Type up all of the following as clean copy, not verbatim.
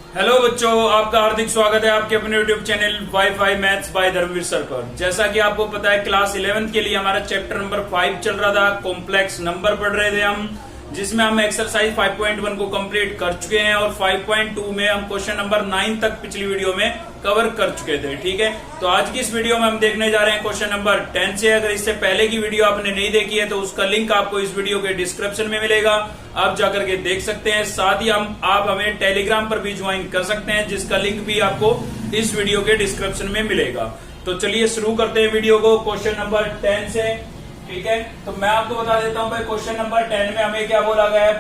Hello बच्चों, आपका हार्दिक स्वागत है आपके अपने YouTube channel wifi maths by Dharmveer sir पर। जैसा कि आपको पता है, क्लास 11th के लिए हमारा चैप्टर नंबर 5 चल रहा था। कॉम्प्लेक्स नंबर पढ़ रहे थे हम, जिसमें हम एक्सरसाइज 5.1 को कंप्लीट कर चुके हैं और 5.2 में हम क्वेश्चन नंबर 9 तक पिछली वीडियो में कवर कर चुके थे। ठीक है, तो आज की इस वीडियो में हम देखने जा रहे हैं क्वेश्चन नंबर 10 से। अगर इससे पहले की वीडियो आपने नहीं देखी है तो उसका लिंक आपको इस वीडियो के डिस्क्रिप्शन में मिलेगा, आप जाकर के देख सकते हैं। साथ ही आप हमें टेलीग्राम पर भी ज्वाइन कर सकते हैं, जिसका लिंक भी आपको इस वीडियो के डिस्क्रिप्शन में मिलेगा। तो चलिए शुरू करते हैं वीडियो को क्वेश्चन नंबर 10 से। ठीक है, तो मैं आपको बता देता हूं भाई, क्वेश्चन नंबर 10 में हमें क्या बोला गया है,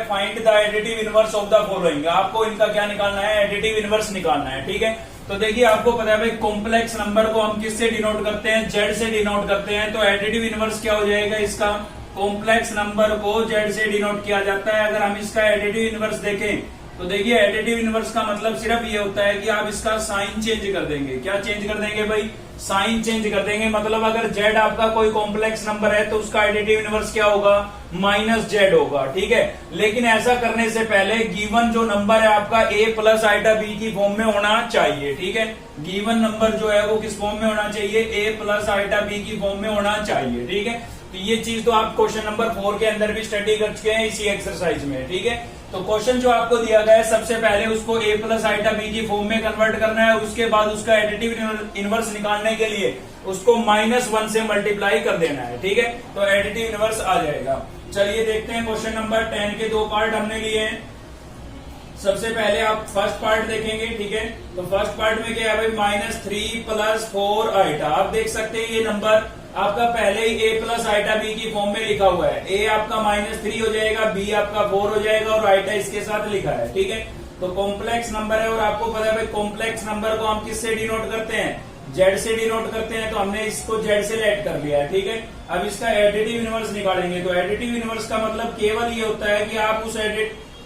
find the additive inverse of the following. आपको इनका क्या निकालना है, एडिटिव इनवर्स निकालना है। ठीक है, तो देखिए आपको पता है भाई, कॉम्प्लेक्स नंबर को हम किससे डिनोट करते हैं, जेड से डिनोट करते हैं। तो एडिटिव इनवर्स क्या हो जाएगा इसका, कॉम्प्लेक्स नंबर को जेड से डिनोट किया जाता है। अगर हम इसका एडिटिव इनवर्स देखें तो देखिए, एडिटिव इनवर्स का मतलब सिर्फ ये होता है कि आप इसका साइन चेंज कर देंगे। क्या चेंज कर देंगे भाई, साइन चेंज कर देंगे। मतलब अगर जेड आपका कोई कॉम्प्लेक्स नंबर है तो उसका एडिटिव इनवर्स क्या होगा, माइनस जेड होगा। ठीक है, लेकिन ऐसा करने से पहले गिवन जो नंबर है आपका ए प्लस आइटा बी की फॉर्म में होना चाहिए। ठीक है, गिवन नंबर जो है वो किस फॉर्म में होना चाहिए, ए प्लस आइटा बी की फॉर्म में होना चाहिए। ठीक है, तो ये चीज तो आप क्वेश्चन नंबर 4 के अंदर भी स्टडी कर चुके हैं इसी एक्सरसाइज में। ठीक है, तो क्वेश्चन जो आपको दिया गया है, सबसे पहले उसको ए प्लस आइटा बी की फॉर्म में कन्वर्ट करना है। उसके बाद उसका एडिटिव इनवर्स निकालने के लिए उसको -1 से मल्टीप्लाई कर देना है। ठीक है, तो एडिटिव इनवर्स आ जाएगा। चलिए देखते हैं क्वेश्चन नंबर 10 के दो पार्ट हमने लिए हैं। सबसे पहले आप फर्स्ट पार्ट देखेंगे। ठीक है, तो फर्स्ट पार्ट में क्या है भाई, -3 + 4 आइटा। आप देख सकते हैं ये नंबर आपका पहले ही ए प्लस आइटा बी की फॉर्म में लिखा हुआ है। ए आपका -3 हो जाएगा, बी आपका 4 हो जाएगा और आइटा इसके साथ लिखा है। ठीक है, तो कॉम्प्लेक्स नंबर है और आपको पता है भाई, कॉम्प्लेक्स नंबर को हम किससे डिनोट करते हैं, जेड से डिनोट करते हैं। तो हमने इसको जेड से लेट कर लिया है। ठीक है, अब इसका एडिटिव इनवर्स निकालेंगे। तो एडिटिव इनवर्स का मतलब केवल ये होता है कि आप उस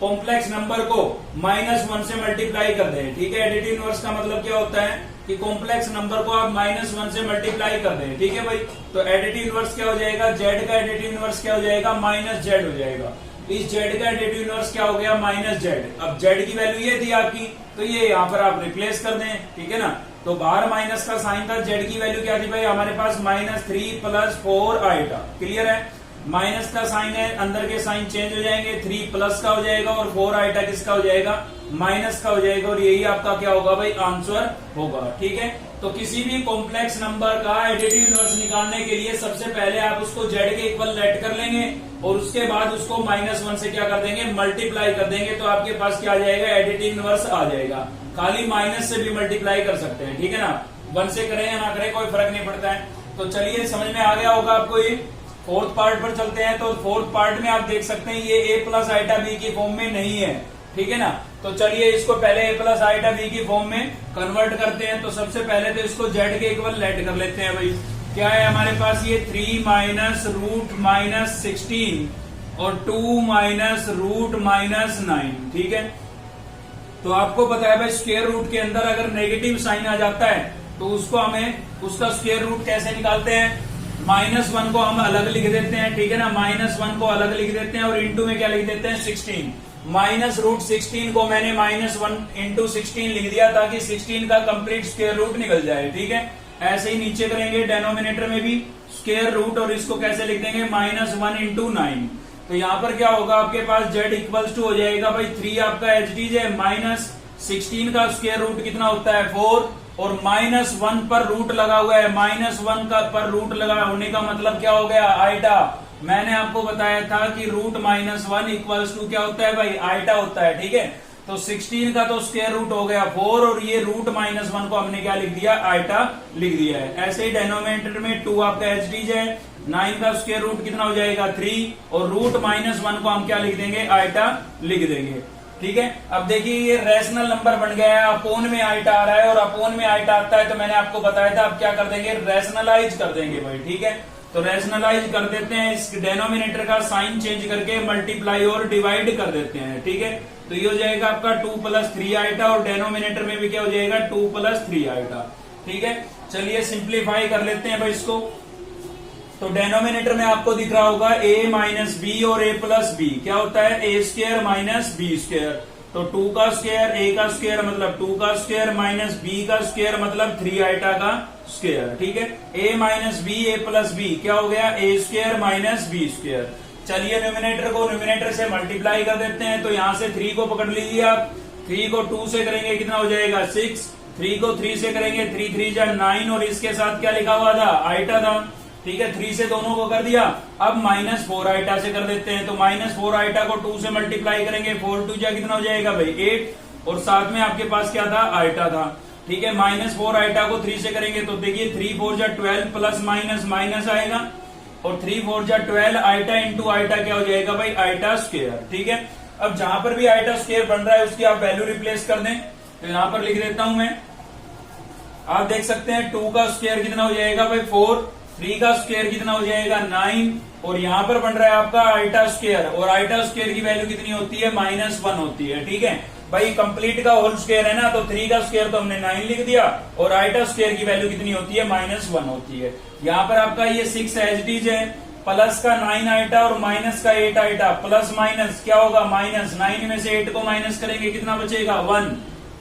कॉम्प्लेक्स नंबर को -1 से मल्टीप्लाई कर दें। ठीक है, एडिटिव इनवर्स का मतलब क्या होता है कि कॉम्प्लेक्स नंबर को आप -1 से मल्टीप्लाई कर दें। ठीक है भाई, तो एडिटिव इनवर्स क्या हो जाएगा, जेड का एडिटिव इनवर्स क्या हो जाएगा, -z हो जाएगा। इस जेड का एडिटिव इनवर्स क्या हो गया, -z। अब जेड की वैल्यू ये थी आपकी, तो ये यहाँ पर आप रिप्लेस कर दें। ठीक है ना, तो बाहर माइनस का साइन था, जेड की वैल्यू क्या थी भाई हमारे पास, -3 + 4 आइटा। क्लियर है, माइनस का साइन है, अंदर के साइन चेंज हो जाएंगे, 3 प्लस का हो जाएगा और 4 आइटा किसका हो जाएगा, माइनस का हो जाएगा। और यही आपका क्या होगा भाई, आंसर होगा। ठीक है, तो किसी भी कॉम्प्लेक्स नंबर का एडिटिव इनवर्स निकालने के लिए सबसे पहले आप उसको जेड के इक्वल लेट कर लेंगे और उसके बाद उसको -1 से क्या कर देंगे, मल्टीप्लाई कर देंगे। तो आपके पास क्या आ जाएगा, एडिटिव इनवर्स आ जाएगा। खाली माइनस से भी मल्टीप्लाई कर सकते हैं। ठीक है ना, 1 से करें या ना करें कोई फर्क नहीं पड़ता है। तो चलिए समझ में आ गया होगा आपको ये। फोर्थ पार्ट पर चलते हैं। तो फोर्थ पार्ट में आप देख सकते हैं ये ए प्लस आइटा बी की फॉर्म में नहीं है। ठीक है ना, तो चलिए इसको पहले ए प्लस आइटा बी की फॉर्म में कन्वर्ट करते हैं। तो सबसे पहले तो इसको जेड के इक्वल लेट कर लेते हैं भाई। क्या है हमारे पास, ये 3 - √-16 और 2 -√-9। ठीक है, तो आपको पता है भाई, स्क्वायर रूट के अंदर अगर नेगेटिव साइन आ जाता है तो उसको हमें उसका स्क्वायर रूट कैसे निकालते हैं, -1 को हम अलग लिख देते हैं। ठीक है ना, -1 को अलग लिख देते हैं और इंटू में क्या लिख देते हैं, 16। -√16 को मैंने -1 × 16 लिख दिया ताकि 16 का कंप्लीट स्क्वायर रूट निकल जाए। ठीक है, ऐसे ही नीचे करेंगे डेनोमिनेटर में भी स्क्वायर रूट और इसको कैसे लिख देंगे, -1 × 9। तो यहाँ पर क्या होगा आपके पास, z इक्वल्स टू हो जाएगा भाई 3 आपका एचडीज है, -16 का स्क्वायर रूट कितना होता है, 4 और -1 पर रूट लगा हुआ है। -1 का पर रूट लगा होने का मतलब क्या हो गया, आइटा। मैंने आपको बताया था कि √-1 इक्वल्स टू क्या होता है भाई, आइटा होता है। ठीक है, तो 16 का तो स्क्वायर रूट हो गया 4 और ये √-1 को हमने क्या लिख दिया, आइटा लिख दिया है। ऐसे ही डेनोमिनेटर में 2 आपका एचडीज है, 9 का स्क्वायर रूट कितना हो जाएगा, 3 और √-1 को हम क्या लिख देंगे, आइटा लिख देंगे। ठीक है, अब देखिए ये रैशनल नंबर बन गया है, अपोन में आइटा आ रहा है और अपोन में आइटा आता है तो मैंने आपको बताया था अब क्या कर देंगे, रैशनलाइज कर देंगे भाई। ठीक है, तो रैशनलाइज कर देते हैं, इस डेनोमिनेटर का साइन चेंज करके मल्टीप्लाई और डिवाइड कर देते हैं। ठीक है, तो ये हो जाएगा आपका 2 + 3 आइटा और डेनोमिनेटर में भी क्या हो जाएगा, 2 + 3 आइटा। ठीक है, चलिए सिंप्लीफाई कर लेते हैं भाई इसको। तो डेनोमिनेटर में आपको दिख रहा होगा a - b और a + b क्या होता है, a² - b²। तो 2 का स्क्वायर, a का स्क्वायर मतलब 2 का स्क्वायर माइनस b का स्क्वायर मतलब 3 आइटा का स्क्वायर। ठीक है, a minus B, a plus B क्या हो गया, a square minus B square. चलिए न्यूमिनेटर को न्यूमिनेटर से मल्टीप्लाई कर देते हैं। तो यहां से 3 को पकड़ लीजिए आप, 3 को 2 से करेंगे कितना हो जाएगा 6, 3 को 3 से करेंगे 3 3 जा 9 और इसके साथ क्या लिखा हुआ था, आइटा था। ठीक है, 3 से दोनों को कर दिया। अब -4 आइटा से कर देते हैं। तो -4 आइटा को 2 से मल्टीप्लाई करेंगे, 4 2 जा कितना हो जाएगा भाई 8 और साथ में आपके पास क्या था, आइटा था। ठीक है, -4 आइटा को 3 से करेंगे तो देखिए 3 4 जा 12 प्लस माइनस माइनस आएगा और 3 4 जा 12 आइटा इंटू आइटा क्या हो जाएगा भाई, आइटा स्क्वायर। ठीक है, अब जहां पर भी आइटा स्क्वायर बन रहा है उसकी आप वैल्यू रिप्लेस कर दें। तो यहां पर लिख देता हूं मैं, आप देख सकते हैं 2 का स्क्वायर कितना हो जाएगा भाई 4, 3 का स्क्वायर कितना हो जाएगा 9 और यहां पर बन रहा है आपका आइटा स्क्वायर और आइटा स्क्वायर की वैल्यू कितनी होती है, -1 होती है। ठीक है भाई, कंप्लीट का होल स्क्वायर है ना, तो 3 का स्क्वायर तो हमने 9 लिख दिया और आइटा स्क्वायर की वैल्यू कितनी होती है, -1 होती है। यहाँ पर आपका ये 6 एज इट इज है, प्लस का 9 आइटा और माइनस का 8 आइटा, प्लस माइनस क्या होगा माइनस, 9 में से 8 को माइनस करेंगे कितना बचेगा 1।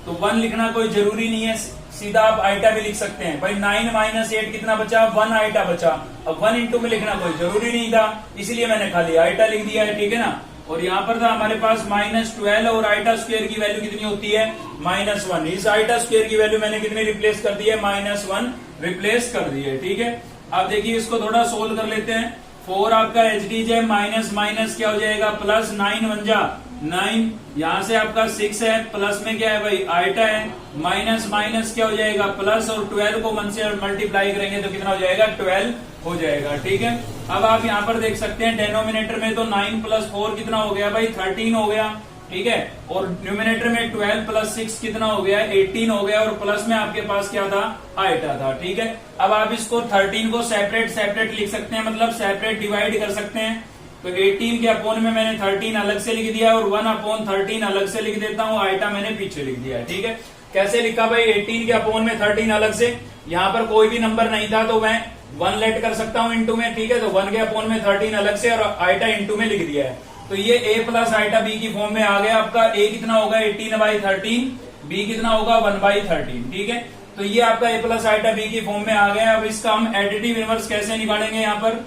तो 1 लिखना कोई जरूरी नहीं है, सीधा आप आइटा भी लिख सकते हैं भाई। 9 माइनस 8 कितना बचा, 1 आइटा बचा। अब 1 इंटू में लिखना कोई जरूरी नहीं था, इसलिए मैंने खाली आइटा लिख दिया है। ठीक है ना, और यहाँ पर था हमारे पास -12 और आइटा स्क्वायर की वैल्यू कितनी होती है, -1। इस आइटा स्क्वायर की वैल्यू मैंने कितनी रिप्लेस कर दी है, -1 रिप्लेस कर दी है। ठीक है, अब देखिए इसको थोड़ा सोल्व कर लेते हैं। 4 आपका एचडीज है, माइनस माइनस क्या हो जाएगा प्लस, 9 1 जा 9, यहां से आपका 6 है, प्लस में क्या है भाई आइटा है, माइनस माइनस क्या हो जाएगा प्लस और 12 को 1 से मल्टीप्लाई करेंगे तो कितना हो जाएगा 12 हो जाएगा। ठीक है, अब आप यहाँ पर देख सकते हैं डेनोमिनेटर में तो 9 + 4 कितना हो गया भाई 13 हो गया। ठीक है, और न्यूमिनेटर में 12 + 6 कितना हो गया 18 हो गया और प्लस में आपके पास क्या था, आइटा था। ठीक है, अब आप इसको 13 को सेपरेट सेपरेट लिख सकते हैं, मतलब सेपरेट डिवाइड कर सकते हैं। तो 18 के अपोन में मैंने 13 अलग से लिख दिया और 1/13 अलग से लिख देता हूँ, आइटा मैंने पीछे लिख दिया। ठीक है, कैसे लिखा भाई 18 के अपोन में 13 अलग से, यहाँ पर कोई भी नंबर नहीं था तो मैं 1 लेट कर सकता हूँ इंटू में। ठीक है, तो 1 के अपोन में 13 अलग से और आइटा इंटू में लिख दिया है। तो ये a प्लस आइटा b की फॉर्म में आ गया। आपका a कितना होगा 18/13, b कितना होगा 1/13। ठीक है, तो ये आपका a प्लस आइटा b की फॉर्म में आ गया। अब इसका हम एडिटिव इनवर्स कैसे निकालेंगे, यहाँ पर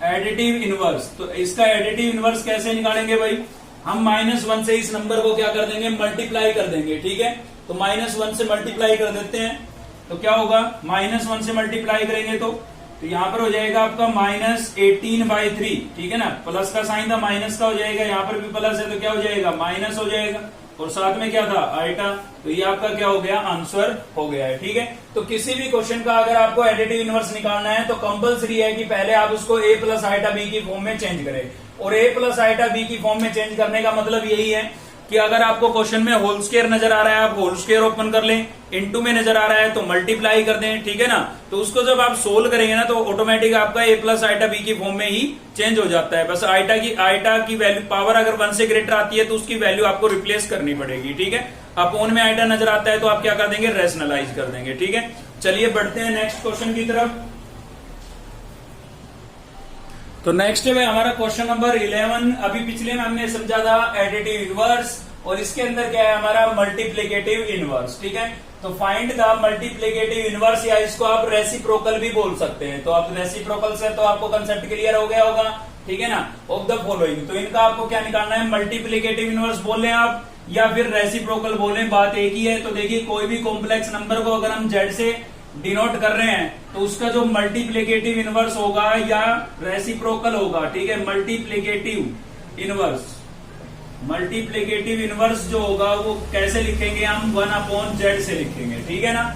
एडिटिव इनवर्स, तो इसका एडिटिव इनवर्स कैसे निकालेंगे भाई, हम -1 से इस नंबर को क्या कर देंगे मल्टीप्लाई कर देंगे। ठीक है, तो -1 से मल्टीप्लाई कर देते हैं तो क्या होगा, -1 से मल्टीप्लाई करेंगे तो यहाँ पर हो जाएगा आपका -18/3। ठीक है ना, प्लस का साइन था माइनस का हो जाएगा, यहाँ पर भी प्लस है तो क्या हो जाएगा माइनस हो जाएगा और साथ में क्या था आइटा। तो ये आपका क्या हो गया, आंसर हो गया है। ठीक है, तो किसी भी क्वेश्चन का अगर आपको एडिटिव इनवर्स निकालना है तो कंपलसरी है कि पहले आप उसको a प्लस आइटा b की फॉर्म में चेंज करें। और a प्लस आइटा b की फॉर्म में चेंज करने का मतलब यही है कि अगर आपको क्वेश्चन में होल स्क्वायर नजर आ रहा है आप होल स्क्वायर ओपन कर लें, इनटू में नजर आ रहा है तो मल्टीप्लाई कर दें। ठीक है ना, तो उसको जब आप सोल्व करेंगे ना तो ऑटोमेटिक आपका a प्लस आइटा b की फॉर्म में ही चेंज हो जाता है। बस आइटा की वैल्यू पावर अगर 1 से ग्रेटर आती है तो उसकी वैल्यू आपको रिप्लेस करनी पड़ेगी। ठीक है, अपोन में आइटा नजर आता है तो आप क्या कर देंगे, रेशनलाइज कर देंगे। ठीक है, चलिए बढ़ते हैं नेक्स्ट क्वेश्चन की तरफ। तो नेक्स्ट है हमारा क्वेश्चन नंबर 11। अभी पिछले में हमने समझा था एडिटिव इनवर्स और इसके अंदर क्या है हमारा मल्टीप्लिकेटिव इनवर्स। ठीक है, तो फाइंड द मल्टीप्लिकेटिव इनवर्स या इसको आप रेसिप्रोकल भी बोल सकते हैं। तो आप रेसिप्रोकल से तो आपको कंसेप्ट क्लियर हो गया होगा। ठीक है ना, ऑफ द फॉलोइंग, तो इनका आपको क्या निकालना है, मल्टीप्लिकेटिव इनवर्स बोल आप या फिर रेसिप्रोकल बोले, बात एक ही है। तो देखिए कोई भी कॉम्प्लेक्स नंबर को अगर हम जेड से डिनोट कर रहे हैं तो उसका जो मल्टीप्लिकेटिव इनवर्स होगा या रेसिप्रोकल होगा। ठीक है, मल्टीप्लिकेटिव इनवर्स जो होगा वो कैसे लिखेंगे हम, 1/z से लिखेंगे। ठीक है ना,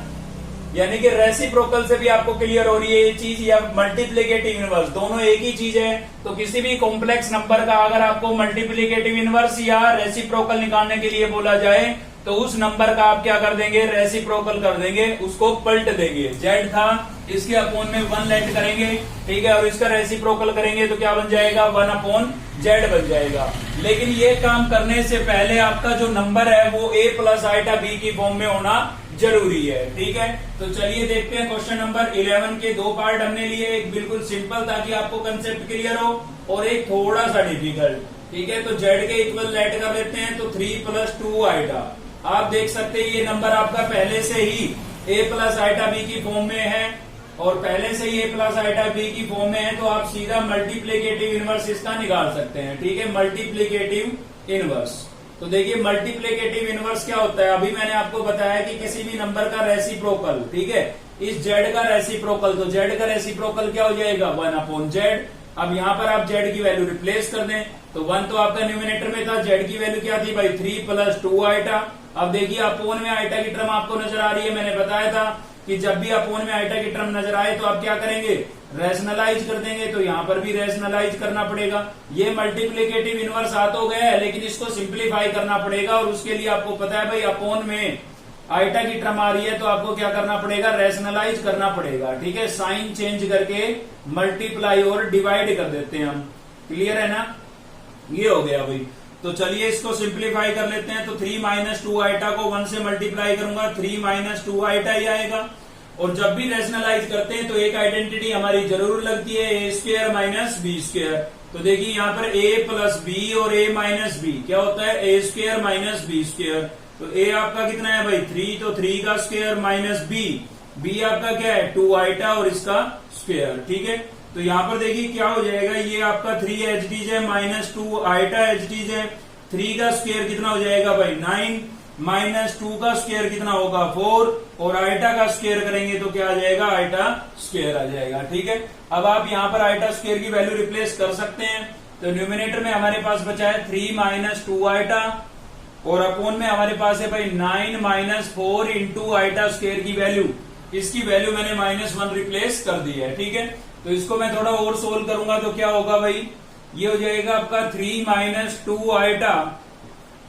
यानी कि रेसिप्रोकल से भी आपको क्लियर हो रही है ये चीज, या मल्टीप्लिकेटिव इनवर्स दोनों एक ही चीज है। तो किसी भी कॉम्प्लेक्स नंबर का अगर आपको मल्टीप्लिकेटिव इनवर्स या रेसिप्रोकल निकालने के लिए बोला जाए तो उस नंबर का आप क्या कर देंगे, रेसिप्रोकल कर देंगे, उसको पलट देंगे। जेड था इसके अपोन में 1 लेट करेंगे। ठीक है, और इसका रेसिप्रोकल करेंगे तो क्या बन जाएगा, 1/z बन जाएगा। लेकिन ये काम करने से पहले आपका जो नंबर है वो a प्लस आइटा b की फॉर्म में होना जरूरी है। ठीक है, तो चलिए देखते हैं क्वेश्चन नंबर 11 के 2 पार्ट हमने लिए, एक बिल्कुल सिंपल ताकि आपको कंसेप्ट क्लियर हो और एक थोड़ा सा डिफिकल्ट। ठीक है, तो जेड के इक्वल लेट कर लेते हैं, तो 3 प्लस 2 आइटा। आप देख सकते हैं ये नंबर आपका पहले से ही a प्लस आइटा बी की फॉर्म में है, और पहले से ही a प्लस आइटा बी की फॉर्म में है, तो आप सीधा मल्टीप्लीकेटिव इनवर्स इसका निकाल सकते हैं। ठीक है, मल्टीप्लीकेटिव इनवर्स। तो देखिए मल्टीप्लीकेटिव इनवर्स क्या होता है, अभी मैंने आपको बताया कि किसी भी नंबर का रेसिप्रोकल, ठीक है, इस जेड का रेसिप्रोकल, तो जेड का रेसिप्रोकल क्या हो जाएगा 1/z। अब यहाँ पर आप जेड की वैल्यू रिप्लेस कर दें, तो 1 तो आपका न्यूमिनेटर में था, जेड की वैल्यू क्या थी भाई 3 प्लस 2 आइटा। अब देखिए अपोन में आइटा की टर्म आपको नजर आ रही है, मैंने बताया था कि जब भी अपोन में आइटा की टर्म नजर आए तो आप क्या करेंगे, रैशनलाइज कर देंगे, तो यहाँ पर भी रैशनलाइज करना पड़ेगा। ये मल्टीप्लीकेटिव इनवर्स आ तो गया है, लेकिन इसको सिंप्लीफाई करना पड़ेगा, और उसके लिए आपको पता है भाई अपोन में आइटा की टर्म आ रही है तो आपको क्या करना पड़ेगा, रैशनलाइज करना पड़ेगा। ठीक है, साइन चेंज करके मल्टीप्लाई और डिवाइड कर देते हैं हम। क्लियर है ना, ये हो गया भाई। तो चलिए इसको सिंप्लीफाई कर लेते हैं, तो 3 माइनस 2 आइटा को 1 से मल्टीप्लाई करूंगा, 3 माइनस 2 आइटा ही आएगा। और जब भी रैशनलाइज करते हैं तो एक आइडेंटिटी हमारी जरूर लगती है, A square minus B square. तो देखिए यहाँ पर a प्लस बी और a माइनस बी क्या होता है, A square minus B square. तो a आपका कितना है भाई 3, तो 3 का स्क्वायर माइनस b आपका क्या है 2 आइटा और इसका स्क्वायर। ठीक है, तो यहाँ पर देखिए क्या हो जाएगा, ये आपका 3 एचडीज है माइनस 2 आइटा एचडीज है। 3 का स्क्वायर कितना हो जाएगा भाई 9, माइनस 2 का स्क्वायर कितना होगा 4, और आइटा का स्क्वायर करेंगे तो क्या आ जाएगा, आइटा स्क्वायर आ जाएगा। ठीक है, अब आप यहाँ पर आइटा स्क्वायर की वैल्यू रिप्लेस कर सकते हैं। तो न्यूमिनेटर में हमारे पास बचा है 3 माइनस 2 आइटा, और अपोन में हमारे पास है भाई 9 माइनस 4 इंटू आइटा स्क्वायर की वैल्यू। इसकी वैल्यू मैंने -1 रिप्लेस कर दी है। ठीक है, तो इसको मैं थोड़ा और सोल्व करूंगा तो क्या होगा भाई, ये हो जाएगा आपका 3 माइनस 2 आइटा,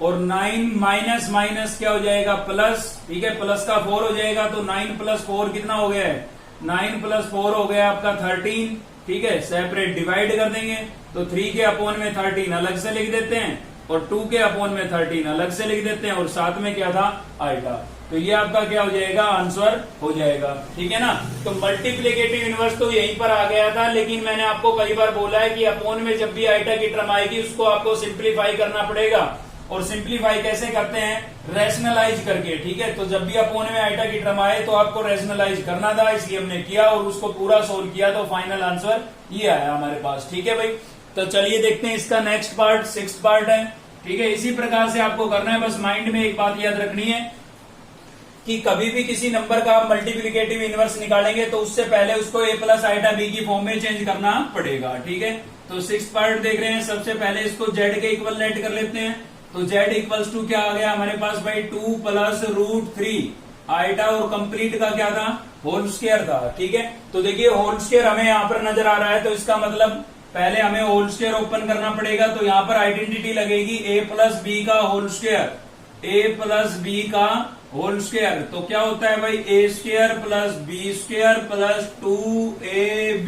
और 9 माइनस माइनस क्या हो जाएगा प्लस। ठीक है, प्लस का 4 हो जाएगा, तो 9 प्लस 4 कितना हो गया है, 9 प्लस 4 हो गया आपका 13। ठीक है, सेपरेट डिवाइड कर देंगे, तो 3 के अपोन में 13 अलग से लिख देते हैं, और 2 के अपोन में 13 अलग से लिख देते हैं, और साथ में क्या था आइटा। तो ये आपका क्या हो जाएगा, आंसर हो जाएगा। ठीक है ना, तो मल्टीप्लीकेटिव इनवर्स तो यहीं पर आ गया था, लेकिन मैंने आपको कई बार बोला है कि अपोन में जब भी आइटा की टर्म आएगी उसको आपको सिंप्लीफाई करना पड़ेगा। और सिंप्लीफाई कैसे करते हैं, रैशनलाइज करके। ठीक है, तो जब भी अपोन में आइटा की टर्म आए तो आपको रैशनलाइज करना था, इसलिए हमने किया और उसको पूरा सोल्व किया, तो फाइनल आंसर ये आया हमारे पास। ठीक है भाई, तो चलिए देखते हैं इसका नेक्स्ट पार्ट, 6th पार्ट है। ठीक है, इसी प्रकार से आपको करना है, बस माइंड में एक बात याद रखनी है कि कभी भी किसी नंबर का आप मल्टीप्लीकेटिव इनवर्स निकालेंगे तो उससे पहले उसको a प्लस आइटा b की फॉर्म में चेंज करना पड़ेगा। ठीक है, तो 6th पार्ट देख रहे हैं। सबसे पहले इसको z के इक्वल लेट कर लेते हैं, तो z इक्वल्स टू क्या आ गया हमारे पास भाई 2 प्लस √3 आइटा, और कंप्लीट का क्या था, होल स्क्वायर था। ठीक है, तो देखिए होल स्क्वायर हमें यहाँ पर नजर आ रहा है, तो इसका मतलब पहले हमें होल स्क्वायर ओपन करना पड़ेगा, तो यहाँ पर आइडेंटिटी लगेगी a प्लस बी का whole square, a plus B का होल स्क्वायर। तो क्या होता है भाई a square plus B square plus 2ab,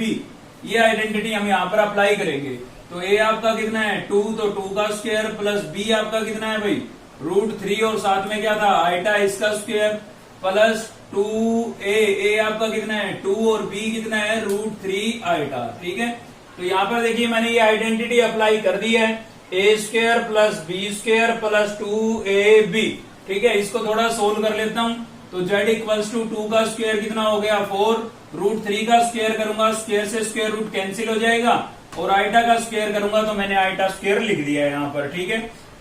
ये आइडेंटिटी हम यहाँ पर अप्लाई करेंगे। तो a आपका कितना है 2, तो 2 का स्क्वायर प्लस b आपका कितना है भाई √3, और साथ में क्या था आइटा इसका स्क्वायर प्लस 2a आपका कितना है 2, और b कितना है √3 आइटा। ठीक है, तो यहाँ पर देखिए मैंने ये आइडेंटिटी अप्लाई कर दी है, a square plus B square plus 2ab। ठीक है, इसको थोड़ा सोल्व कर लेता हूं, तो z इक्वल्स टू 2 का स्क्वायर कितना हो गया 4, √3 का स्क्वायर करूंगा, स्क्वायर से स्क्वायर रूट कैंसिल हो जाएगा, और आइटा का स्क्वायर करूंगा तो मैंने आइटा स्क्वायर लिख दिया है यहाँ पर। ठीक है,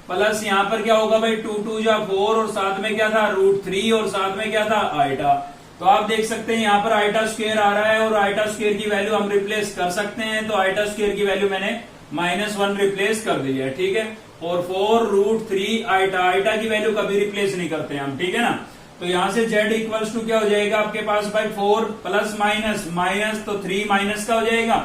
प्लस यहाँ पर क्या होगा भाई 2 2 जा 4, और साथ में क्या था √3, और साथ में क्या था आइटा। तो आप देख सकते हैं यहाँ पर आइटा स्क्वायर आ रहा है, और आइटा स्क्वायर की वैल्यू हम रिप्लेस कर सकते हैं, तो आइटा स्क्वायर की वैल्यू मैंने -1 रिप्लेस कर दी है। ठीक है, और 4√3 आइटा की वैल्यू कभी रिप्लेस नहीं करते हैं हम। ठीक है ना, तो यहाँ से z इक्वल्स टू क्या हो जाएगा आपके पास भाई 4 प्लस माइनस माइनस, तो 3 माइनस का हो जाएगा,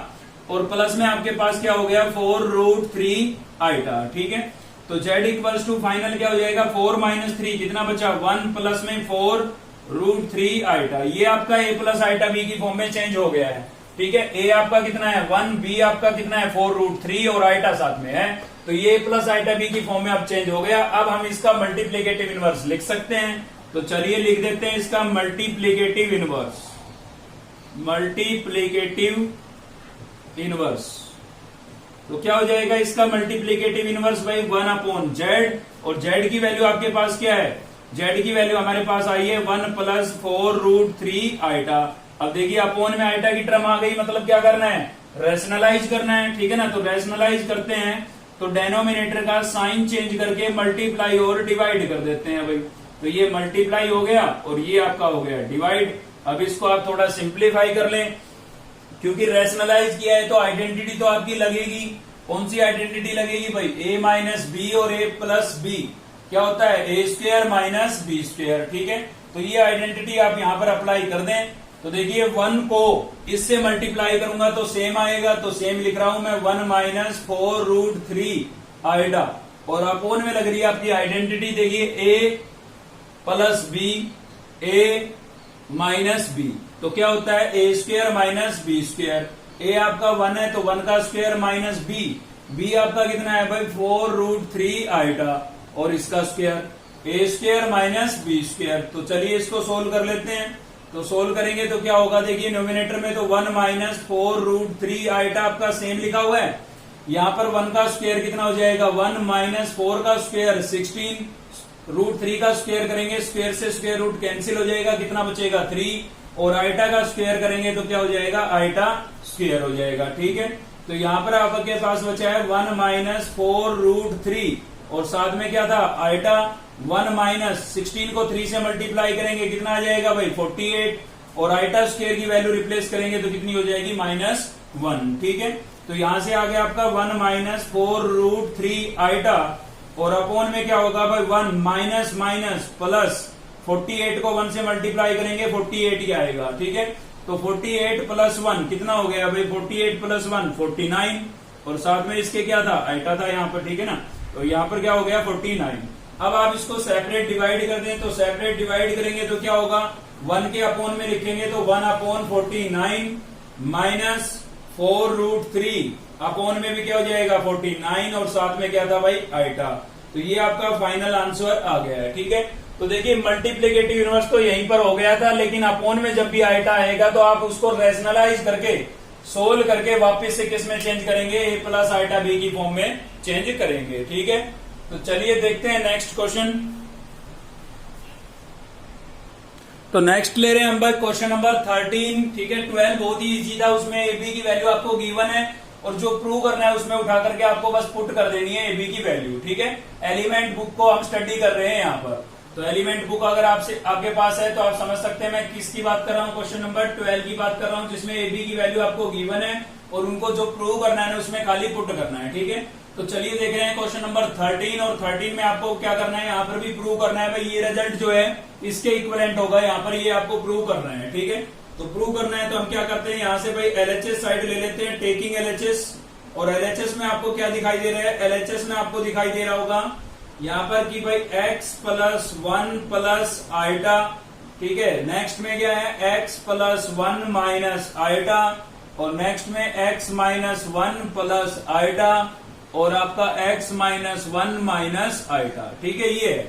और प्लस में आपके पास क्या हो गया 4√3 आइटा। ठीक है, तो z इक्वल्स टू फाइनल क्या हो जाएगा 4 माइनस 3 कितना बचा 1, प्लस में 4√3 आइटा। ये आपका a प्लस आइटा b की फॉर्म में चेंज हो गया है। ठीक है, a आपका कितना है 1, b आपका कितना है 4√3, और आइटा साथ में है, तो ये प्लस आइटा b की फॉर्म में अब चेंज हो गया। अब हम इसका मल्टीप्लीकेटिव इनवर्स लिख सकते हैं, तो चलिए लिख देते हैं इसका मल्टीप्लीकेटिव इनवर्स। मल्टीप्लीकेटिव इनवर्स तो क्या हो जाएगा इसका multiplicative inverse by 1 upon Z, और जेड की वैल्यू आपके पास क्या है, जेड की वैल्यू हमारे पास आई है 1 + 4√3 आइटा। अब देखिए अपोन में आइटा की टर्म आ गई, मतलब क्या करना है, रैशनलाइज करना है, ठीक है ना। तो रैशनलाइज करते हैं तो डेनोमिनेटर का साइन चेंज करके मल्टीप्लाई और डिवाइड कर देते हैं भाई। तो ये मल्टीप्लाई हो गया और ये आपका हो गया डिवाइड। अब इसको आप थोड़ा सिंप्लीफाई कर लें, क्योंकि रैशनलाइज किया है तो आइडेंटिटी तो आपकी लगेगी। कौन सी आइडेंटिटी लगेगी भाई, a माइनस बी और a प्लस बी क्या होता है, a² माइनस b², ठीक है। तो ये आइडेंटिटी आप यहां पर अप्लाई कर दें। तो देखिए 1 को इससे मल्टीप्लाई करूंगा तो सेम आएगा, तो सेम लिख रहा हूं मैं 1 - 4√3 आइडा, और अपोन में लग रही है आपकी आइडेंटिटी, देखिए a plus B a minus B, तो क्या होता है a² माइनस b²। a आपका 1 है तो 1 का स्क्वायर माइनस b आपका कितना है भाई 4√3 आइटा, और इसका स्क्वायर a² माइनस b²। तो चलिए इसको सोल्व कर लेते हैं। तो सोल्व करेंगे तो क्या होगा, देखिए नोमिनेटर में तो 1 - 4√3 आइटा आपका सेम लिखा हुआ है, यहाँ पर 1 का स्क्वायर कितना हो जाएगा 1 - 4 का स्क्वायर 16, √3 का स्क्वायर करेंगे, स्क्वायर से स्क्वायर रूट कैंसिल हो जाएगा, कितना बचेगा 3, और आइटा का स्क्वायर करेंगे तो क्या हो जाएगा आइटा स्क्वायर हो जाएगा, ठीक है। तो यहाँ पर आपके पास बचा है 1 - 4√3, और साथ में क्या था आइटा 1 - 16 को 3 से मल्टीप्लाई करेंगे, कितना आ जाएगा भाई 48, और आइटा स्क्वायर की वैल्यू रिप्लेस करेंगे तो कितनी हो जाएगी -1, ठीक है। तो यहां से आ गया आपका 1 - 4√3 आइटा, और अपॉन में क्या होगा भाई 1 माइनस माइनस प्लस 48 को 1 से मल्टीप्लाई करेंगे 48 ही आएगा, ठीक है। तो 48 + 1 कितना हो गया भाई 48 + 1 49, और साथ में इसके क्या था आइटा था यहाँ पर, ठीक है ना। तो यहाँ पर क्या हो गया 49। अब आप इसको सेपरेट डिवाइड कर दें, तो सेपरेट डिवाइड करेंगे तो क्या होगा 1 के अपॉन में लिखेंगे तो 1/49 माइनस 4√3 अपॉन में भी क्या हो जाएगा 49, और साथ में क्या था भाई आइटा। तो ये आपका फाइनल आंसर आ गया है, ठीक है। तो देखिए मल्टीप्लीकेटिव इनवर्स तो यहीं पर हो गया था, लेकिन अपॉन में जब भी आइटा आएगा तो आप उसको रैशनलाइज करके सोल्व करके वापस से किस में चेंज करेंगे, a प्लस आइटा b की फॉर्म में चेंज करेंगे, ठीक है। तो चलिए देखते हैं नेक्स्ट क्वेश्चन। तो नेक्स्ट ले रहे हैं हम भाई क्वेश्चन नंबर 13, ठीक है। 12 बहुत ही इजी था, उसमें ए बी की वैल्यू आपको गिवन है, और जो प्रूव करना है उसमें उठा करके आपको बस पुट कर देनी है ए बी की वैल्यू, ठीक है। एलिमेंट बुक को हम स्टडी कर रहे हैं यहाँ पर, तो एलिमेंट बुक अगर आपके पास है तो आप समझ सकते हैं मैं किसकी बात कर रहा हूँ, क्वेश्चन नंबर 12 की बात कर रहा हूँ, जिसमें ए बी की वैल्यू आपको गिवन है और उनको जो प्रूव करना है उसमें खाली पुट करना है, ठीक है। तो चलिए देख रहे हैं क्वेश्चन नंबर 13, और 13 में आपको क्या करना है, यहाँ पर भी प्रूव करना है भाई ये रिजल्ट जो है इसके इक्विवेलेंट होगा, यहाँ पर ये आपको प्रूव करना है, ठीक है। तो प्रूव करना है तो हम क्या करते हैं, यहाँ से भाई LHS साइड ले लेते हैं, टेकिंग LHS, और LHS में आपको क्या दिखाई दे रहा है, LHS में आपको दिखाई दे रहा होगा यहाँ पर कि भाई x + 1 + आइटा, ठीक है। नेक्स्ट में क्या है x + 1 माइनस आइटा, और नेक्स्ट में x - 1 + आइटा, और आपका x - 1 माइनस आइटा, ठीक है ये है।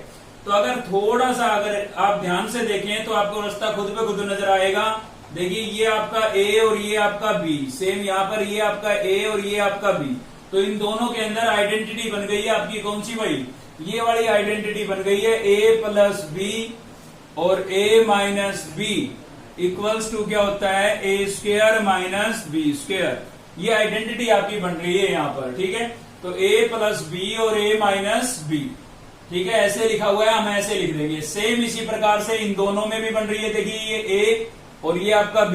तो अगर थोड़ा सा अगर आप ध्यान से देखें तो आपको रास्ता खुद पे खुद नजर आएगा। देखिए ये आपका a और ये आपका b, सेम यहाँ पर ये आपका a और ये आपका b, तो इन दोनों के अंदर आइडेंटिटी बन गई है आपकी कौन सी भाई, ये वाली आइडेंटिटी बन गई है a + b और a minus b equals to क्या होता है a² माइनस b²। ये आइडेंटिटी आपकी बन रही है यहाँ पर, ठीक है। तो a + b और a माइनस b, ठीक है, ऐसे लिखा हुआ है, हम ऐसे लिख देंगे। सेम इसी प्रकार से इन दोनों में भी बन रही है, देखिए ये a और ये आपका b,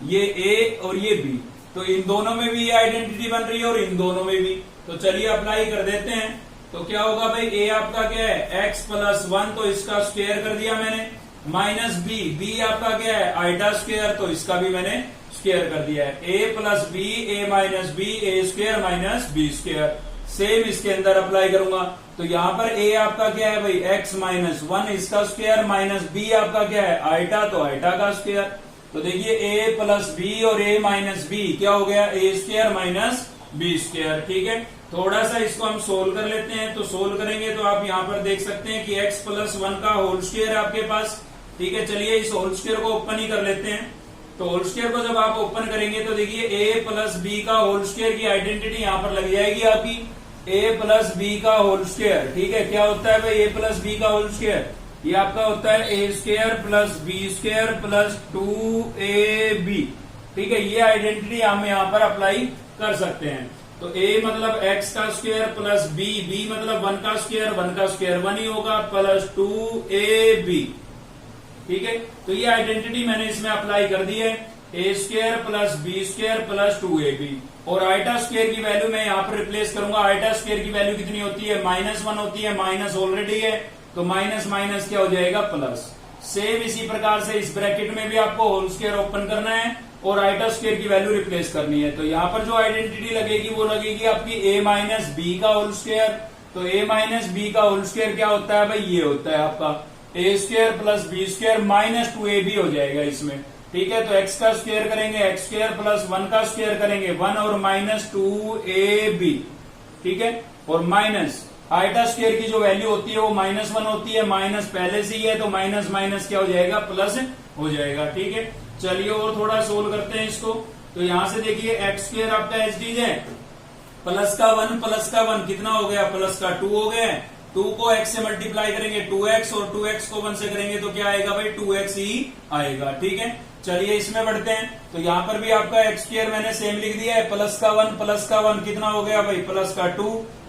ये a और ये b, तो इन दोनों में भी ये आइडेंटिटी बन रही है और इन दोनों में भी। तो चलिए अप्लाई कर देते हैं। तो क्या होगा भाई a आपका क्या है x + 1, तो इसका स्क्वायर कर दिया मैंने, माइनस b आपका क्या है आइटा स्क्वायर, तो इसका भी मैंने स्क्वायर कर दिया है। a + b a minus b a² minus b², same इसके अंदर अप्लाई करूंगा। तो यहाँ पर a आपका क्या है भाई x - 1, इसका स्क्वायर, माइनस b आपका क्या है आइटा, तो आइटा का स्क्वायर। तो देखिए a + b और a माइनस b क्या हो गया a² माइनस b², ठीक है। थोड़ा सा इसको हम सोल्व कर लेते हैं। तो सोल्व करेंगे तो आप यहाँ पर देख सकते हैं कि x + 1 का होल स्क्वायर है आपके पास, ठीक है। चलिए इस होल स्क्वायर को ओपन ही कर लेते हैं। तो होल स्क्वायर को जब आप ओपन करेंगे तो देखिए ए प्लस बी का होल स्क्वायर की आइडेंटिटी यहां पर लग जाएगी आपकी, ए प्लस बी का होल स्क्वायर। ठीक है, क्या होता है भाई ए प्लस बी का होल स्क्वायर? ये आपका होता है A square plus B square plus 2ab। ठीक है, ये आइडेंटिटी हम यहां पर अप्लाई कर सकते हैं। तो a मतलब x का स्क्वायर प्लस b मतलब 1 का स्क्वायर 1 ही होगा प्लस 2ab। ठीक है, तो ये आइडेंटिटी मैंने इसमें अप्लाई कर दी है, A square plus B square plus 2ab। और आइटा स्क्वायर की वैल्यू मैं यहाँ पर रिप्लेस करूंगा। आइटा स्क्वायर की वैल्यू कितनी होती है? -1 होती है, माइनस ऑलरेडी है तो माइनस माइनस क्या हो जाएगा? प्लस। सेम इसी प्रकार से इस ब्रैकेट में भी आपको होल स्क्वायर ओपन करना है और आइटा स्क्वायर की वैल्यू रिप्लेस करनी है। तो यहाँ पर जो आइडेंटिटी लगेगी वो लगेगी आपकी a माइनस बी का होल स्क्वायर। तो a माइनस बी का होल स्क्वायर क्या होता है भाई? ये होता है आपका A square plus B square minus 2ab हो जाएगा इसमें। ठीक है, तो x का स्क्वायर करेंगे x स्क्वायर प्लस 1 का स्क्वायर करेंगे 1 और माइनस 2ab। ठीक है, और माइनस आइटा स्क्वायर की जो वैल्यू होती है वो -1 होती है, माइनस पहले से ही है तो माइनस माइनस क्या हो जाएगा? प्लस हो जाएगा। ठीक है, चलिए और थोड़ा सोल्व करते हैं इसको। तो यहां से देखिए एक्स स्क्वायर आपका एच डी है, प्लस का 1 कितना हो गया? प्लस का 2 हो गया। 2 को x से मल्टीप्लाई करेंगे 2x और 2x को 1 से करेंगे तो क्या आएगा भाई? 2x ही आएगा। ठीक है, चलिए इसमें बढ़ते हैं। तो यहाँ पर भी आपका एक्स स्क्वायर मैंने सेम लिख दिया है, प्लस का 1 कितना हो गया भाई? प्लस का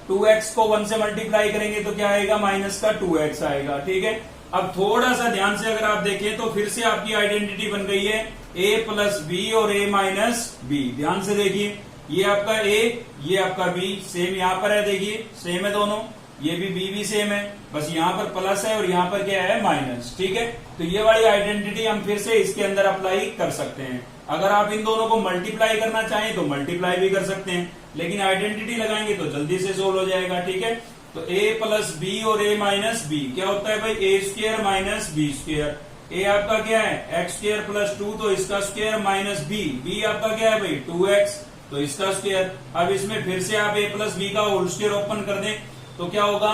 2x को 1 से मल्टीप्लाई करेंगे तो क्या आएगा? माइनस का 2x आएगा। ठीक है, अब थोड़ा सा ध्यान से अगर आप देखें तो फिर से आपकी आइडेंटिटी बन गई है a प्लस बी और a माइनस बी। ध्यान से देखिए, ये आपका a, ये आपका b, सेम यहाँ पर है, देखिए सेम है दोनों, ये भी b भी सेम है, बस यहाँ पर प्लस है और यहाँ पर क्या है? माइनस। ठीक है, तो ये वाली आइडेंटिटी हम फिर से इसके अंदर अप्लाई कर सकते हैं। अगर आप इन दोनों को मल्टीप्लाई करना चाहें तो मल्टीप्लाई भी कर सकते हैं, लेकिन आइडेंटिटी लगाएंगे तो जल्दी से सोल्व हो जाएगा। ठीक है, तो a प्लस बी और a माइनस बी क्या होता है भाई? A square minus B square. a आपका क्या है? एक्स स्क्वायर प्लस 2 तो इसका स्क्वायर माइनस b आपका क्या है भाई? 2x तो इसका स्क्वायर। अब इसमें फिर से आप a प्लस बी का होल स्क्वायर ओपन कर दें तो क्या होगा?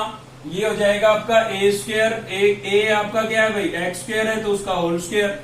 ये हो जाएगा आपका ए स्क्वायर, a आपका क्या है भाई? एक्स स्क्वायर है तो उसका होल स्क्वायर।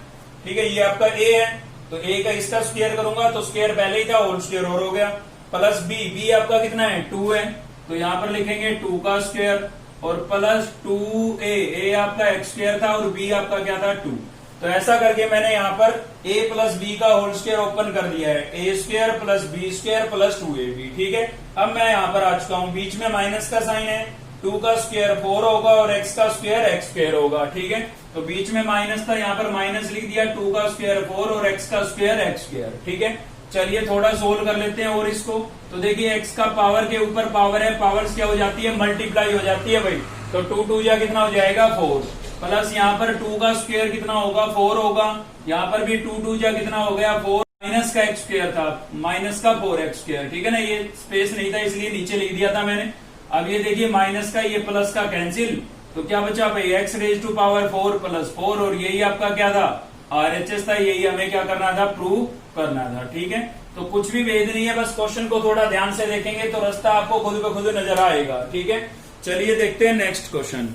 ठीक है, ये आपका a है तो a का इसका स्क्वायर करूंगा तो स्क्वायर पहले ही था, होल स्क्वायर और हो गया। प्लस b आपका कितना है? 2 है तो यहां पर लिखेंगे 2 का स्क्वायर और प्लस 2a आपका एक्स स्क्वायर था और b आपका क्या था? 2। तो ऐसा करके मैंने यहाँ पर a प्लस बी का होल स्क्वायर ओपन कर दिया है, A square plus B square plus 2ab। ठीक है, अब मैं यहाँ पर आ चुका हूँ, बीच में माइनस का साइन है, 2 का स्क्वायर 4 होगा और x का स्क्वायर x स्क्वायर होगा। ठीक है, तो बीच में माइनस था, यहाँ पर माइनस लिख दिया, 2 का स्क्वायर 4 और x का स्क्वायर x स्क्वायर। ठीक है, चलिए थोड़ा सोल्व कर लेते हैं और इसको। तो देखिए x का पावर के ऊपर पावर है, पावर्स क्या हो जाती है? मल्टीप्लाई हो जाती है भाई। तो 2 या कितना हो जाएगा? 4 प्लस यहाँ पर 2 का स्क्वायर कितना होगा? 4 होगा। यहाँ पर भी 2 या कितना हो गया? 4 माइनस का एक्स स्क्वायर था, माइनस का 4x स्क्वायर। ठीक है ना, ये स्पेस नहीं था इसलिए नीचे लिख दिया था मैंने। अब ये देखिए माइनस का ये प्लस का कैंसिल, तो क्या बचा भाई? x raise to power 4 plus 4 और यही आपका क्या था? RHS था, यही हमें क्या करना था? प्रूव करना था। ठीक है, तो कुछ भी भेद नहीं है, बस क्वेश्चन को थोड़ा ध्यान से देखेंगे तो रास्ता आपको खुद ब खुद नजर आएगा। ठीक है, चलिए देखते हैं नेक्स्ट क्वेश्चन।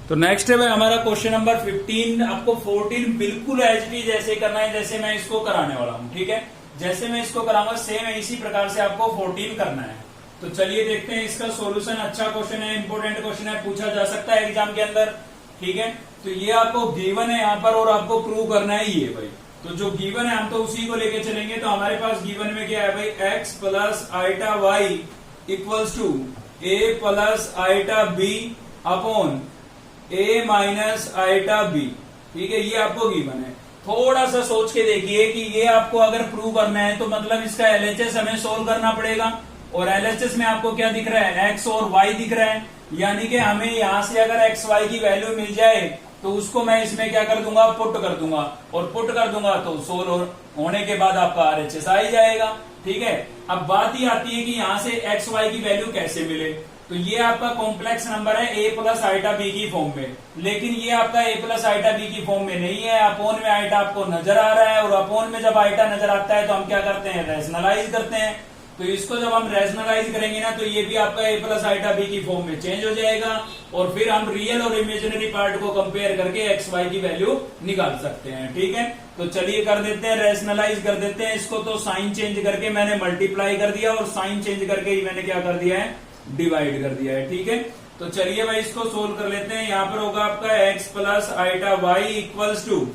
तो नेक्स्ट है भाई हमारा क्वेश्चन नंबर 15। आपको 14 बिल्कुल एचडी जैसे करना है जैसे मैं इसको कराने वाला हूं। ठीक है, जैसे मैं इसको कराऊंगा सेम इसी प्रकार से आपको 14 करना है। तो चलिए देखते हैं इसका सॉल्यूशन। अच्छा क्वेश्चन है, इंपोर्टेंट क्वेश्चन है, पूछा जा सकता है एग्जाम के अंदर। ठीक है, तो ये आपको गिवन है यहाँ पर और आपको प्रूव करना है ये भाई। तो जो गिवन है हम तो उसी को लेके चलेंगे। तो हमारे पास गिवन में क्या है भाई? x plus iota Y equals to a plus iota B upon a minus iota B. ठीक है, ये आपको गिवन है। थोड़ा सा सोच के देखिए कि ये आपको अगर प्रूव करना है तो मतलब इसका LHS हमें सोल्व करना पड़ेगा। और LHS में आपको क्या दिख रहा है? x और y दिख रहा है, यानी कि हमें यहां से अगर x y की वैल्यू मिल जाए तो उसको मैं इसमें क्या कर दूंगा? पुट कर दूंगा। और पुट कर दूंगा तो सोल्व होने के बाद आपका RHS आ ही जाएगा। ठीक है, अब बात ही आती है कि यहां से एक्स वाई की वैल्यू कैसे मिले। तो ये आपका कॉम्प्लेक्स नंबर है a प्लस आइटा बी की फॉर्म में, लेकिन ये आपका a प्लस आइटा बी की फॉर्म में नहीं है। अपोन में आइटा आपको नजर आ रहा है और अपोन में जब आइटा नजर आता है तो हम क्या करते हैं? रैशनलाइज करते हैं। तो इसको जब हम रैशनलाइज करेंगे ना तो ये भी आपका a प्लस आइटा बी की फॉर्म में चेंज हो जाएगा, और फिर हम रियल और इमेजिनरी पार्ट को कंपेयर करके एक्स वाई की वैल्यू निकाल सकते हैं। ठीक है, तो चलिए कर देते हैं, रैशनलाइज कर देते हैं इसको। तो साइन चेंज करके मैंने मल्टीप्लाई कर दिया और साइन चेंज करके ही मैंने क्या कर दिया है, डिवाइड कर दिया है। ठीक है, तो चलिए भाई इसको सोल्व कर लेते हैं। यहाँ पर होगा आपका x plus iota Y equals to,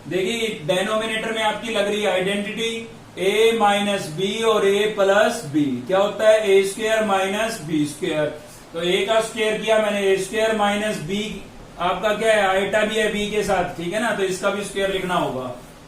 देखिए डेनोमिनेटर में आपकी लग रही है आइडेंटिटी a माइनस बी और a प्लस बी, क्या होता है A square minus B square. तो a का स्क्वायर किया मैंने, ए स्क्वायर माइनस बी आपका क्या है, आइटा भी है b के साथ, ठीक है ना, तो इसका भी स्क्वायर लिखना होगा।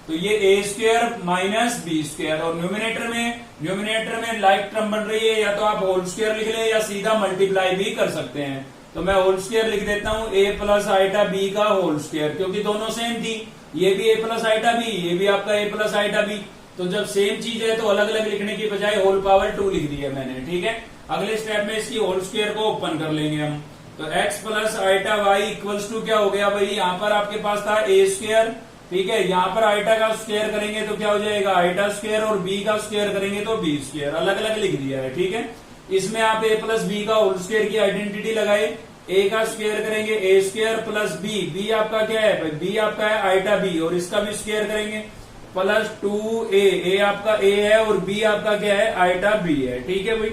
तो ये a square minus B square, और न्यूमिनेटर में लाइक टर्म बन रही है, या तो आप होल स्क्वायर लिख ले या सीधा मल्टीप्लाई भी कर सकते हैं। तो मैं होल स्क्वायर लिख देता हूँ, a प्लस आइटा बी का होल स्क्वायर, क्योंकि दोनों सेम थी, ये भी a प्लस आइटा बी, ये भी आपका a प्लस आइटा बी। तो जब सेम चीज है तो अलग अलग लिखने की बजाय होल पावर 2 लिख दी है मैंने। ठीक है, अगले स्टेप में इसकी होल स्क्वायर को ओपन कर लेंगे हम। तो x plus iota Y equals to क्या हो गया भाई, यहाँ पर आपके पास था ए स्क्वायर, ठीक है, यहाँ पर आइटा का स्क्वायर करेंगे तो क्या हो जाएगा आइटा स्क्वायर, और बी का स्क्वायर करेंगे तो बी स्क्वायर, अलग अलग लिख दिया है। ठीक है, इसमें आप a प्लस बी का होल स्क्वायर की आइडेंटिटी लगाए, a का स्क्वायर करेंगे ए स्क्वायर प्लस बी आपका क्या है भाई, बी आपका है आइटा बी, और इसका भी स्क्वायर करेंगे प्लस 2a, आपका a है और b आपका क्या है, आइटा b है। ठीक है भाई,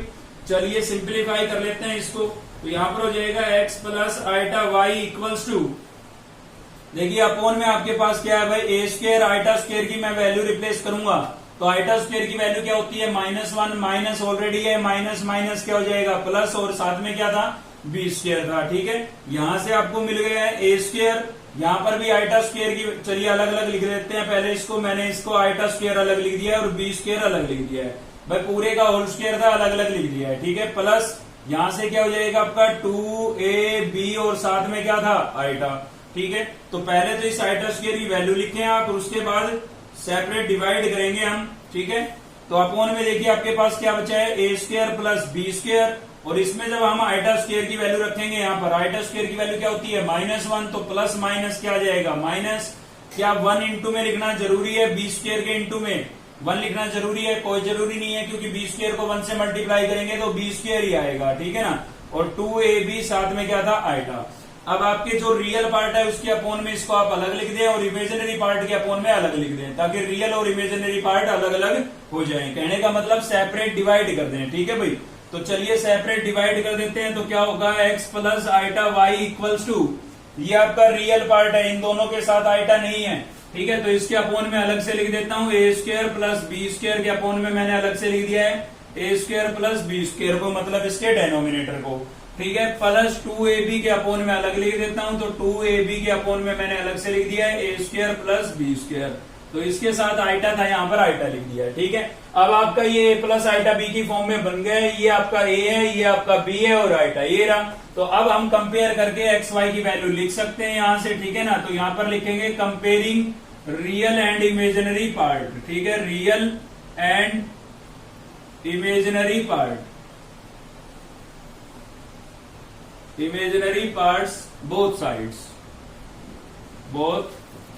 चलिए सिंप्लीफाई कर लेते हैं इसको। तो यहाँ पर हो जाएगा x plus iota Y equals to, देखिए अपोन में आपके पास क्या है भाई, ए स्क्वायर आइटा स्क्वायर की मैं वैल्यू रिप्लेस करूंगा, तो आइटा स्क्वायर की वैल्यू क्या होती है, -1, माइनस ऑलरेडी है, माइनस माइनस क्या हो जाएगा प्लस, और साथ में क्या था, बी स्क्वायर था। ठीक है, यहां से आपको मिल गया है ए स्क्वायर, यहाँ पर भी आइटा स्क्वायर की, चलिए अलग अलग लिख देते हैं पहले इसको, मैंने इसको आइटा स्क्वायर अलग लिख दिया है और बी स्क्वायर अलग लिख दिया है भाई, पूरे का होल स्क्वायर था अलग अलग लिख दिया है। ठीक है, प्लस यहां से क्या हो जाएगा आपका 2ab, और साथ में क्या था आइटा। ठीक है, तो पहले तो इस आइटा स्क्वायर की वैल्यू लिखें आप, और उसके बाद सेपरेट डिवाइड करेंगे हम। ठीक है, तो अपोन में देखिए आपके पास क्या बचा है, A square plus B square, और इसमें जब हम आइटा स्क्वायर की वैल्यू रखेंगे, यहाँ पर आइटा स्क्वायर की वैल्यू क्या होती है -1, तो प्लस माइनस क्या आ जाएगा माइनस, क्या 1 इंटू में लिखना जरूरी है, बी स्क्वायर के इंटू में 1 लिखना जरूरी है, कोई जरूरी नहीं है, क्योंकि बी स्क्वायर को 1 से मल्टीप्लाई करेंगे तो बी स्क्वायर ही आएगा। ठीक है ना, और 2ab साथ में क्या था आइटा। अब आपके जो रियल पार्ट है उसके अपोन में इसको आप अलग लिख दें, और इमेजिनरी पार्ट के अपोन में अलग लिख दें, ताकि रियल और इमेजिनरी पार्ट अलग अलग हो जाए। कहने का मतलब सेपरेट डिवाइड कर दें। ठीक है भाई, तो चलिए सेपरेट डिवाइड कर देते हैं। तो क्या होगा, x plus iota Y equals to, ये आपका रियल पार्ट है, इन दोनों के साथ आइटा नहीं है। ठीक है, तो इसके अपोन में अलग से लिख देता हूँ, ए स्क्वायर प्लस बी स्क्वायर के अपोन में मैंने अलग से लिख दिया है A square plus B square को, मतलब इसके डेनोमिनेटर को। ठीक है, प्लस 2ab के अपोन में अलग लिख देता हूँ, तो 2ab के अपोन में मैंने अलग से लिख दिया है A square plus B square, तो इसके साथ आइटा था, यहाँ पर आइटा लिख दिया है। ठीक है, अब आपका ये a प्लस आइटा b की फॉर्म में बन गया है, ये आपका a है, ये आपका b है, और आइटा ये रहा। तो अब हम कंपेयर करके एक्स वाई की वैल्यू लिख सकते हैं यहां से। ठीक है ना, तो यहां पर लिखेंगे comparing real and imaginary part. ठीक है, real and imaginary parts both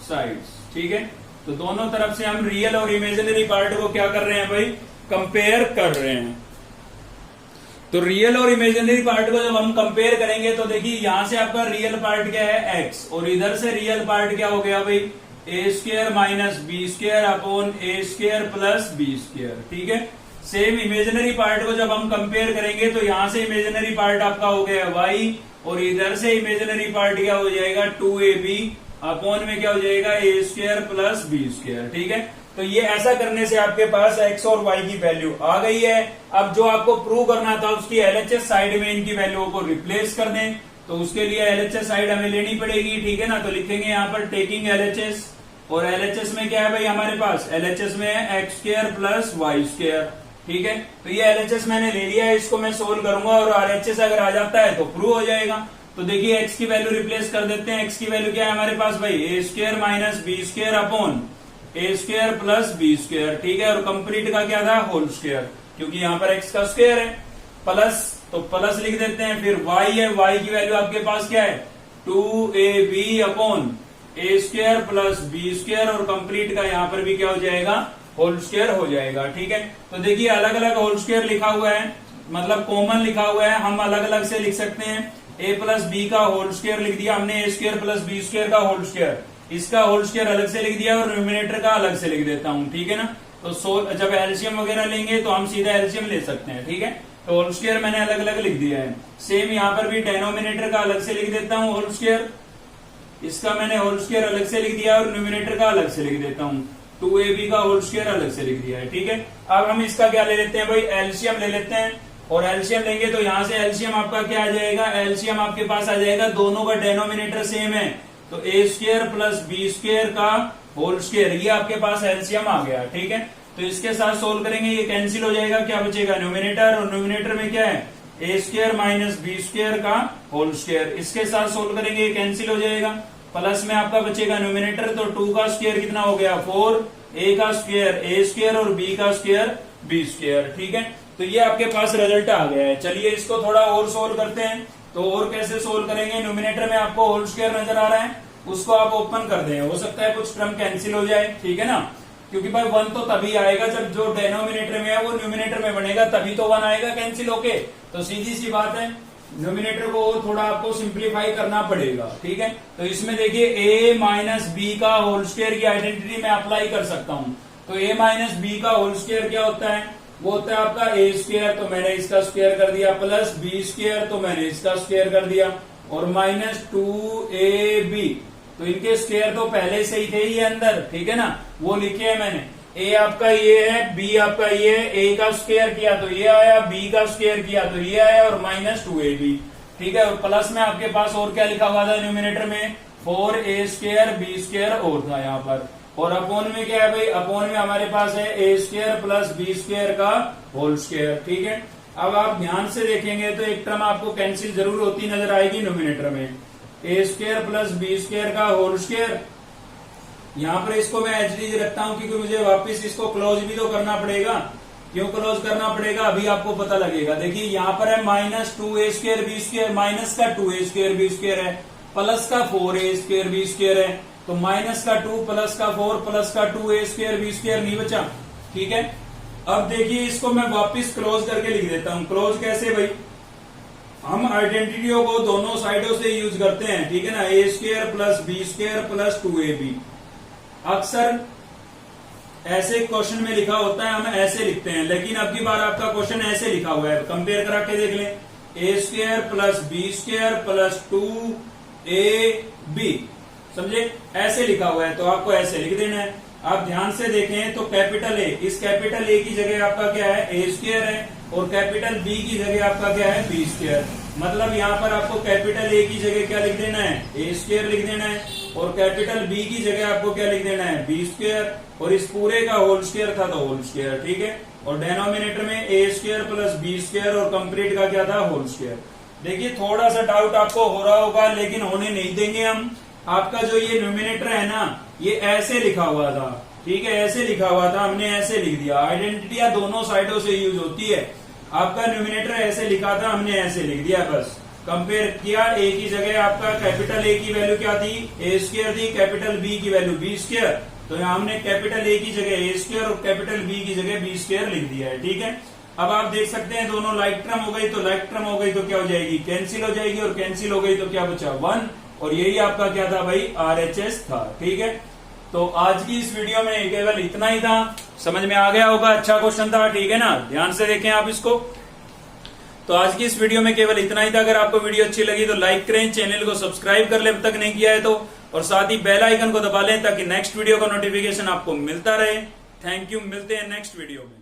sides. ठीक है, तो दोनों तरफ से हम रियल और इमेजिनरी पार्ट को क्या कर रहे हैं भाई, कंपेयर कर रहे हैं। तो रियल और इमेजिनरी पार्ट को जब हम कंपेयर करेंगे तो देखिए यहां से आपका रियल पार्ट क्या है x, और इधर से रियल पार्ट क्या हो गया भाई, A square minus B square upon A square plus B square. ठीक है, सेम इमेजिनरी पार्ट को जब हम कंपेयर करेंगे तो यहां से इमेजिनरी पार्ट आपका हो गया y, और इधर से इमेजिनरी पार्ट क्या हो जाएगा 2ab, अपॉन में क्या हो जाएगा ए स्क्वायर प्लस बी स्क्वायर। ठीक है, तो ये ऐसा करने से आपके पास x और y की वैल्यू आ गई है। अब जो आपको प्रूव करना था उसकी LHS साइड में इनकी वैल्यूओं को रिप्लेस कर दें, तो उसके लिए LHS साइड हमें लेनी पड़ेगी। ठीक है ना, तो लिखेंगे यहाँ पर टेकिंग LHS, और LHS में क्या है भाई हमारे पास, LHS में है x square plus y square. ठीक है, तो ये LHS मैंने ले लिया है, इसको मैं सोल्व करूंगा, और RHS अगर आ जाता है तो प्रूव हो जाएगा। तो देखिए x की वैल्यू रिप्लेस कर देते हैं, x की वैल्यू क्या है हमारे पास भाई, A square minus B square upon A square plus B square. ठीक है, और कंप्लीट का क्या था, होल स्क्वायर, क्योंकि यहाँ पर x का स्क्वायर है, प्लस तो प्लस लिख देते हैं। फिर y है, y की वैल्यू आपके पास क्या है 2ab upon A square plus B square, और कंप्लीट का यहाँ पर भी क्या हो जाएगा होल स्क्वायर हो जाएगा। ठीक है, तो देखिए अलग अलग होल स्क्वायर लिखा हुआ है, मतलब कॉमन लिखा हुआ है, हम अलग अलग से लिख सकते हैं। a प्लस बी का होल स्क्वायर लिख दिया हमने, ए स्क्वायर प्लस बी स्क्वायर का होल स्क्वायर, इसका होल स्क्वायर अलग से लिख दिया और न्यूमिनेटर का अलग से लिख देता हूं। ठीक है ना, तो जब एलसीएम वगैरह लेंगे तो हम सीधा एलसीएम ले सकते हैं। ठीक है, तो होल स्क्वायर मैंने अलग अलग लिख दिया है। सेम यहाँ पर भी डेनोमिनेटर का अलग से लिख देता हूँ होल स्क्वायर, इसका मैंने होल स्क्वायर अलग से लिख दिया और न्यूमिनेटर का अलग से लिख देता हूँ। 2ab का होल स्क्वायर अलग से लिख दिया है। ठीक है, अब हम इसका क्या ले लेते हैं भाई, एलसीएम ले लेते हैं। और एलसीएम लेंगे तो यहाँ से एलसीएम आपका क्या आ जाएगा, एलसीएम आपके पास आ जाएगा, दोनों का डेनोमिनेटर सेम है, तो ए स्क्वायर प्लस बी स्क्वायर का होल स्क्वायर, ये आपके पास एलसीएम आ गया। ठीक है, तो इसके साथ सोल्व करेंगे, ये कैंसिल हो जाएगा, क्या बचेगा न्यूमिनेटर, और न्यूमिनेटर में क्या है A square minus B square का होल स्क्वायर, इसके साथ सोल्व करेंगे ये कैंसिल हो जाएगा। प्लस में आपका बचेगा न्यूमिनेटर, तो 2 का स्क्वायर कितना हो गया 4, a का स्क्वायर ए स्क्वायर और b का स्क्वायर बी स्क्वायर। ठीक है, तो ये आपके पास रिजल्ट आ गया है। चलिए इसको थोड़ा और सोल्व करते हैं। तो और कैसे सोल्व करेंगे, न्यूमिनेटर में आपको होल स्क्वायर नजर आ रहा है, उसको आप ओपन कर दें, हो सकता है कुछ टर्म कैंसिल हो जाए। ठीक है ना, क्योंकि भाई 1 तो तभी आएगा जब जो डेनोमिनेटर में है वो न्यूमिनेटर में बनेगा, तभी तो 1 आएगा कैंसिल होके। तो सीधी सी बात है, न्यूमिनेटर को थोड़ा आपको सिंप्लीफाई करना पड़ेगा। ठीक है, तो इसमें देखिए a माइनस बी का होल स्क्वायर की आइडेंटिटी मैं अप्लाई कर सकता हूं। तो a माइनस बी का होल स्क्वायर क्या होता है, वो होता है आपका ए स्क्वायर, तो मैंने इसका स्क्वायर कर दिया, प्लस बी स्क्वायर, तो मैंने इसका स्क्वायर कर दिया, और माइनस 2ab, तो इनके स्क्वायर तो पहले से ही थे ये अंदर। ठीक है ना, वो लिखे है मैंने, ए आपका ये है, बी आपका ये है, ए का स्क्वायर किया तो ये आया, बी का स्क्वायर किया तो ये आया, और माइनस 2ab। ठीक है, और प्लस में आपके पास और क्या लिखा हुआ था न्यूमिनेटर में, 4a स्क्वायर बी स्क्वायर और था यहाँ पर, और अपोन में क्या है भाई, अपोन में हमारे पास है A square plus B square का होल स्क्वायर। ठीक है, अब आप ध्यान से देखेंगे तो एक टर्म आपको कैंसिल जरूर होती नजर आएगी न्यूमिनेटर में, ए स्क्वायर प्लस बी स्क्वायर का होल स्क्वायर। यहाँ पर इसको मैं एचडीजी रखता हूँ क्योंकि मुझे वापस इसको क्लोज भी तो करना पड़ेगा। क्यों क्लोज करना पड़ेगा अभी आपको पता लगेगा। देखिए यहाँ पर है minus 2a square B square, minus का 2a स्क्वायर बी स्क्वायर है, प्लस का 4a स्क्वायर बी स्क्वायर है, तो माइनस का 2 प्लस का 4 प्लस का 2a स्क्वायर बी स्क्वायर नहीं बचा। ठीक है, अब देखिए इसको मैं वापस क्लोज करके लिख देता हूँ। क्लोज कैसे भाई, हम आइडेंटिटियों को दोनों साइडों से यूज करते हैं। ठीक है ना, A square plus B square plus 2ab। अक्सर ऐसे क्वेश्चन में लिखा होता है, हम ऐसे लिखते हैं, लेकिन अब की बार आपका क्वेश्चन ऐसे लिखा हुआ है, कंपेयर करा के देख लें, A square plus B square plus 2ab, समझे, ऐसे लिखा हुआ है, तो आपको ऐसे लिख देना है। आप ध्यान से देखें तो कैपिटल ए, इस कैपिटल ए की जगह आपका क्या है ए स्क्वायर है, और कैपिटल बी की जगह आपका क्या है बी स्क्वायर। मतलब यहाँ पर आपको कैपिटल ए की जगह क्या लिख देना है ए स्क्वायर लिख देना है, और कैपिटल बी की जगह आपको क्या लिख देना है बी स्क्वायर, और इस पूरे का होल स्क्वायर था तो होल स्क्वायर। ठीक है, और डेनोमिनेटर में ए स्क्वायर प्लस बी स्क्वायर और कंप्लीट का क्या था होल स्क्वायर। देखिए थोड़ा सा डाउट आपको हो रहा होगा, लेकिन होने नहीं देंगे हम। आपका जो ये न्यूमिनेटर है ना, ये ऐसे लिखा हुआ था। ठीक है, ऐसे लिखा हुआ था, हमने ऐसे लिख दिया। आइडेंटिटियां दोनों साइडों से यूज होती है। आपका न्यूमिनेटर ऐसे लिखा था, हमने ऐसे लिख दिया, बस कंपेयर किया। ए की जगह आपका कैपिटल ए की वैल्यू क्या थी ए स्क्वायर थी, कैपिटल बी की वैल्यू बी स्क्वायर, तो यहाँ हमने कैपिटल ए की जगह ए स्क्वायर और कैपिटल बी की जगह बी स्क्वायर लिख दिया है। ठीक है, अब आप देख सकते हैं दोनों लाइक टर्म हो गई, तो लाइक टर्म हो गई तो क्या हो जाएगी कैंसिल हो जाएगी, और कैंसिल हो गई तो क्या बचा 1, और यही आपका क्या था भाई RHS था। ठीक है, तो आज की इस वीडियो में केवल इतना ही था, समझ में आ गया होगा, अच्छा क्वेश्चन था। ठीक है ना, ध्यान से देखें आप इसको। तो आज की इस वीडियो में केवल इतना ही था। अगर आपको वीडियो अच्छी लगी तो लाइक करें, चैनल को सब्सक्राइब कर लें अब तक नहीं किया है तो, और साथ ही बेल आइकन को दबा लें ताकि नेक्स्ट वीडियो का नोटिफिकेशन आपको मिलता रहे। थैंक यू, मिलते हैं नेक्स्ट वीडियो में।